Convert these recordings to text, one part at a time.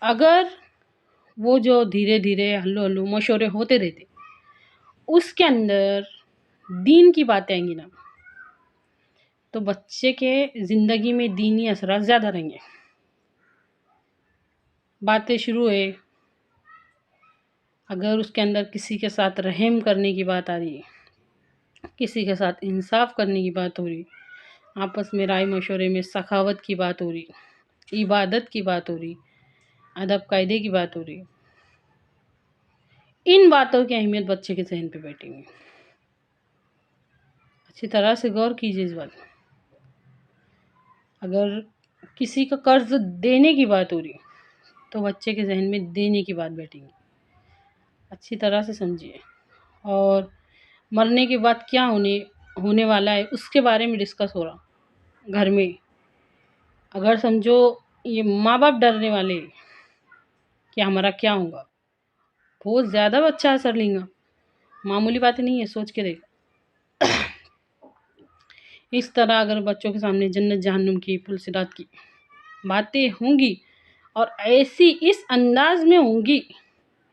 اگر وہ جو دھیرے دھیرے ہلو ہلو مشورے ہوتے رہتے اس کے اندر دین کی باتیں آئیں گی نا، تو بچے کے زندگی میں دینی اثرات زیادہ رہیں گے. باتیں شروع ہے، اگر اس کے اندر کسی کے ساتھ رحم کرنے کی بات آ رہی ہے، کسی کے ساتھ انصاف کرنے کی بات ہو رہی، آپس میں رائے مشورے میں سخاوت کی بات ہو رہی، عبادت کی بات ہو رہی، ادب قاعدے کی بات ہو رہی، ان باتوں کی اہمیت بچے کے ذہن پہ بیٹھیں گی. اچھی طرح سے غور کیجیے اس بات میں. اگر کسی کا قرض دینے کی بات ہو رہی تو بچے کے ذہن میں دینے کی بات بیٹھیں گی. اچھی طرح سے سمجھیے. اور مرنے کے بعد کیا ہونے والا ہے اس کے بارے میں ڈسکس ہو رہا گھر میں. اگر سمجھو یہ ماں باپ ڈرنے والے کہ ہمارا کیا ہوگا، بہت زیادہ بچہ اثر لیں گا. معمولی باتیں نہیں ہے، سوچ کے دیکھ. اس طرح اگر بچوں کے سامنے جنت جہنم کی پل صراط کی باتیں ہوں گی اور ایسی اس انداز میں ہوں گی،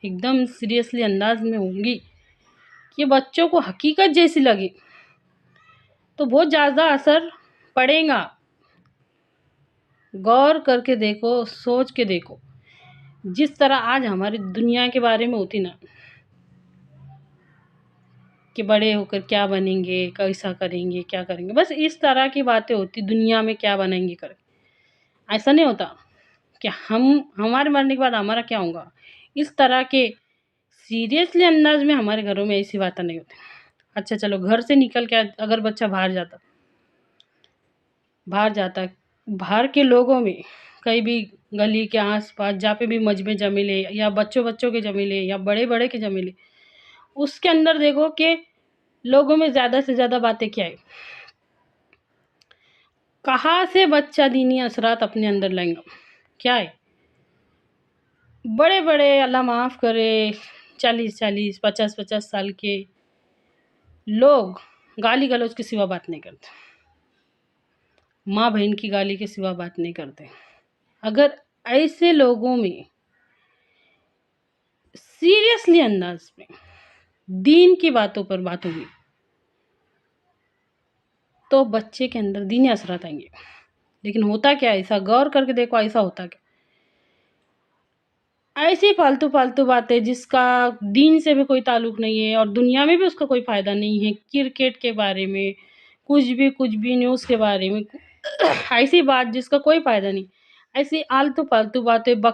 ایک دم سیریسلی انداز میں ہوں گی کہ بچوں کو حقیقت جیسی لگے، تو بہت زیادہ اثر پڑے گا. غور کر کے دیکھو، سوچ کے دیکھو. جس طرح آج ہماری دنیا کے بارے میں ہوتی نا کہ بڑے ہو کر کیا بنیں گے، کیسا کریں گے، کیا کریں گے، بس اس طرح کی باتیں ہوتی دنیا میں کیا بنیں گے کر. ایسا نہیں ہوتا کہ ہمارے مرنے کے بعد ہمارا کیا ہوگا. اس طرح کے سیریسلی انداز میں ہمارے گھروں میں ایسی باتیں نہیں ہوتی. اچھا چلو، گھر سے نکل کے اگر بچہ باہر کے لوگوں میں کہیں بھی گلی کے آس پاس جہاں پہ بھی مجمع جمیلے یا بچوں کے جمیلے یا بڑے کے جمیلے، اس کے اندر دیکھو کہ لوگوں میں زیادہ سے زیادہ باتیں کیا ہے، کہاں سے بچہ دینی اثرات اپنے اندر لائیں گا. کیا ہے، بڑے اللہ معاف کرے 40 50 سال کے لوگ گالی گلوچ کے سوا بات نہیں کرتے، ماں بہن کی گالی کے سوا بات نہیں کرتے. اگر ایسے لوگوں میں سیریسلی انداز میں دین کی باتوں پر بات ہوگی تو بچے کے اندر دینی اثرات آئیں گے. لیکن ہوتا کیا ہے، ایسا غور کر کے دیکھو، ایسا ہوتا کیا، ایسی فالتو باتیں جس کا دین سے بھی کوئی تعلق نہیں ہے اور دنیا میں بھی اس کا کوئی فائدہ نہیں ہے. کرکٹ کے بارے میں کچھ بھی نیوز کے بارے میں ایسی بات جس کا کوئی فائدہ نہیں، ایسی آلتو فالتو باتیں